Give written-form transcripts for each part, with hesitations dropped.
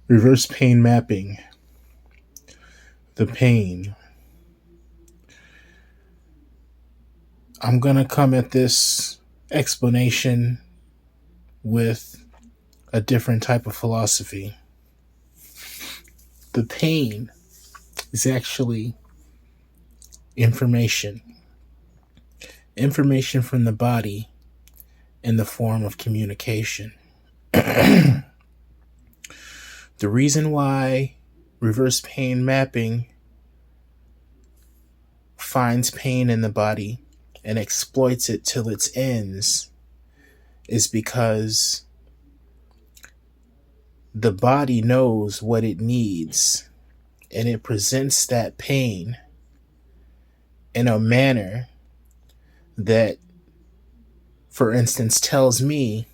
Reverse pain mapping. The pain. I'm going to come at this explanation with a different type of philosophy. The pain is actually information. Information from the body in the form of communication. The reason why reverse pain mapping finds pain in the body and exploits it till its ends is because the body knows what it needs, and it presents that pain in a manner that, for instance, tells me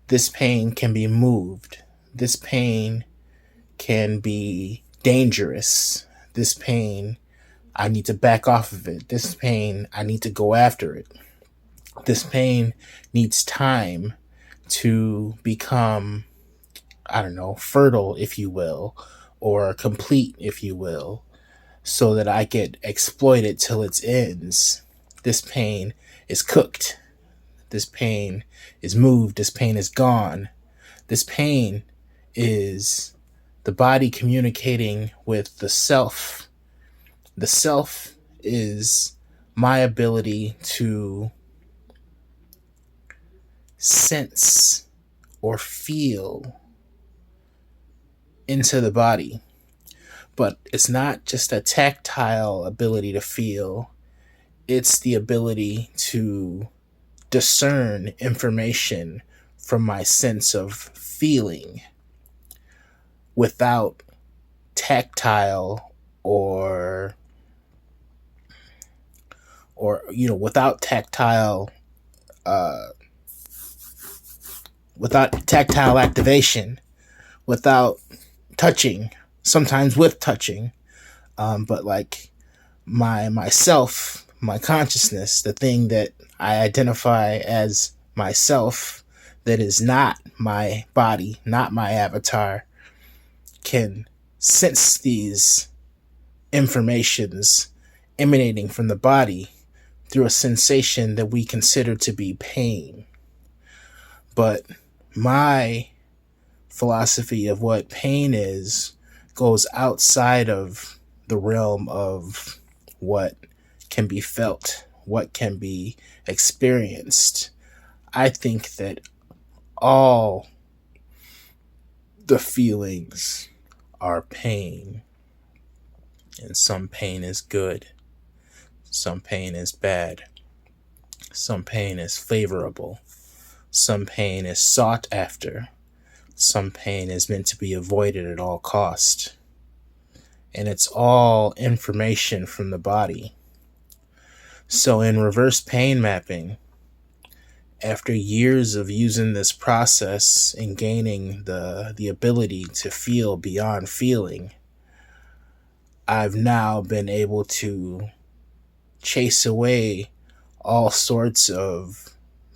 this pain can be moved. This pain can be dangerous. This pain, I need to back off of it. This pain, I need to go after it. This pain needs time to become, I don't know, fertile, if you will, or complete, if you will, so that I get exploited till its ends. This pain is cooked. This pain is moved. This pain is gone. This pain is the body communicating with the self. The self is my ability to sense or feel into the body. But it's not just a tactile ability to feel, it's the ability to discern information from my sense of feeling without tactile without tactile activation, without touching, sometimes with touching, but like myself, my consciousness, the thing that I identify as myself, that is not my body, not my avatar, can sense these informations emanating from the body through a sensation that we consider to be pain. But my philosophy of what pain is goes outside of the realm of what can be felt, what can be experienced. I think that all the feelings are pain, and some pain is good, some pain is bad, some pain is favorable, some pain is sought after, some pain is meant to be avoided at all cost. And it's all information from the body. So in reverse pain mapping, after years of using this process and gaining the ability to feel beyond feeling, I've now been able to chase away all sorts of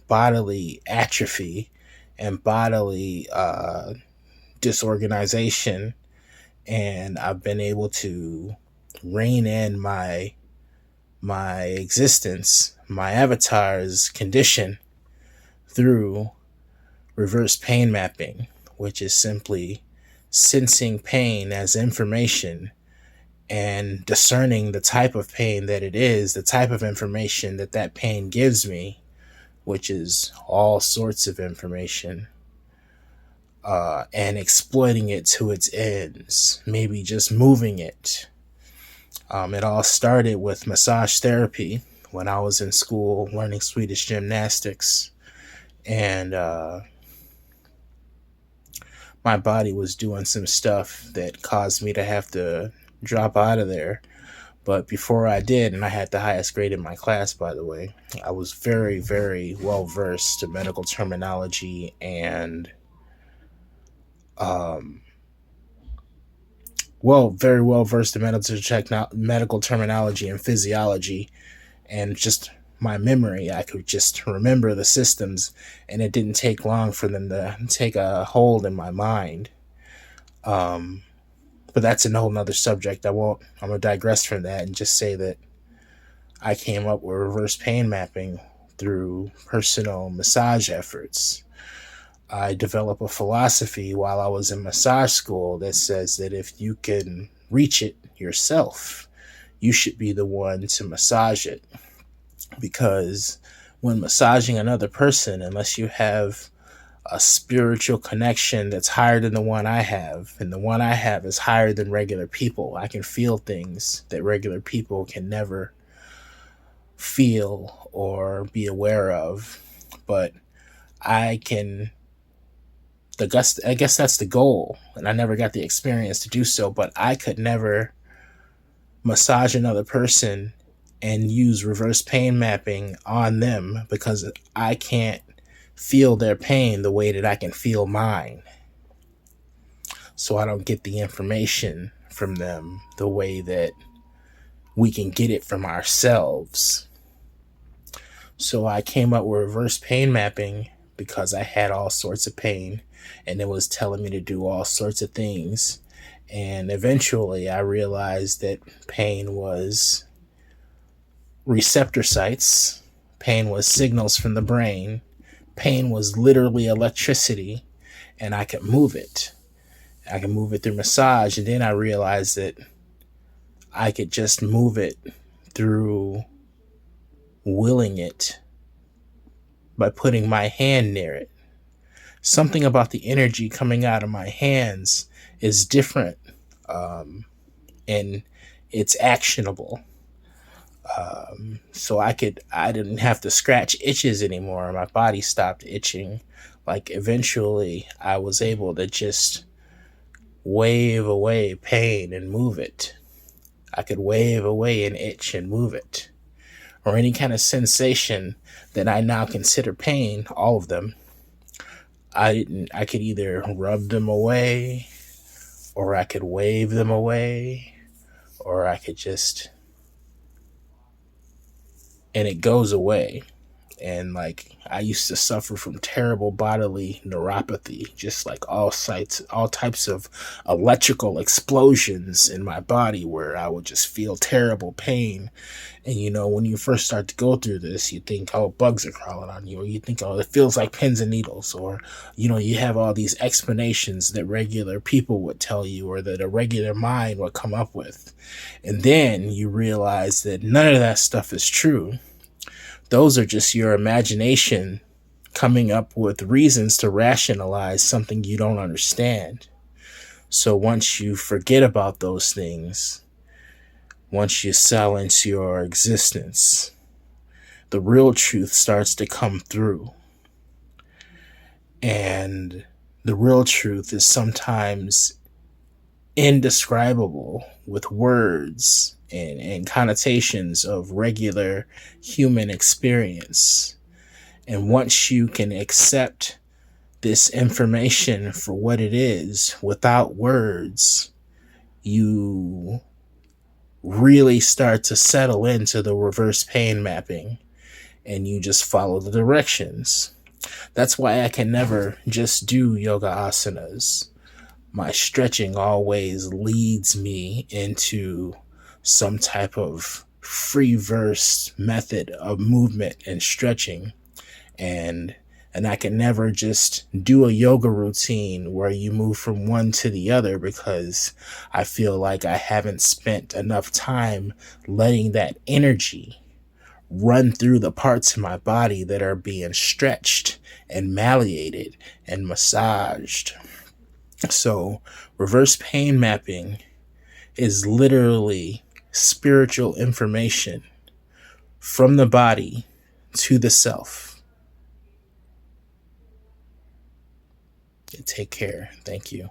bodily atrophy and bodily disorganization, and I've been able to rein in my existence, my avatar's condition, through reverse pain mapping, which is simply sensing pain as information and discerning the type of pain that it is, the type of information that that pain gives me, which is all sorts of information, and exploiting it to its ends, maybe just moving it. It all started with massage therapy when I was in school learning Swedish gymnastics, and my body was doing some stuff that caused me to have to drop out of there. But before I did, and I had the highest grade in my class, by the way, I was very, very well versed in medical terminology and very well versed in medical terminology and physiology, and just my memory. I could just remember the systems, and it didn't take long for them to take a hold in my mind. Um, but that's a whole nother subject. I'm going to digress from that and just say that I came up with reverse pain mapping through personal massage efforts. I developed a philosophy while I was in massage school that says that if you can reach it yourself, you should be the one to massage it. Because when massaging another person, unless you have a spiritual connection that's higher than the one I have, and the one I have is higher than regular people, I can feel things that regular people can never feel or be aware of. But I can I guess that's the goal, and I never got the experience to do so, but I could never massage another person and use reverse pain mapping on them because I can't feel their pain the way that I can feel mine. So I don't get the information from them the way that we can get it from ourselves. So I came up with reverse pain mapping because I had all sorts of pain and it was telling me to do all sorts of things. And eventually I realized that pain was receptor sites, pain was signals from the brain, pain was literally electricity, and I could move it. I can move it through massage. And then I realized that I could just move it through willing it by putting my hand near it. Something about the energy coming out of my hands is different, and it's actionable. So I didn't have to scratch itches anymore. My body stopped itching. Like eventually I was able to just wave away pain and move it. I could wave away an itch and move it. Or any kind of sensation that I now consider pain, all of them. I could either rub them away, or I could wave them away, or I could just, and it goes away. And like I used to suffer from terrible bodily neuropathy, just like all types of electrical explosions in my body where I would just feel terrible pain. And you know, when you first start to go through this, you think, oh, bugs are crawling on you, or you think, oh, it feels like pins and needles, or you know, you have all these explanations that regular people would tell you or that a regular mind would come up with. And then you realize that none of that stuff is true. Those are just your imagination coming up with reasons to rationalize something you don't understand. So once you forget about those things, once you silence your existence, the real truth starts to come through. And the real truth is sometimes indescribable with words and connotations of regular human experience. And once you can accept this information for what it is without words, you really start to settle into the reverse pain mapping and you just follow the directions. That's why I can never just do yoga asanas. My stretching always leads me into some type of free verse method of movement and stretching. And I can never just do a yoga routine where you move from one to the other because I feel like I haven't spent enough time letting that energy run through the parts of my body that are being stretched and malleated and massaged. So reverse pain mapping is literally spiritual information from the body to the self. Take care. Thank you.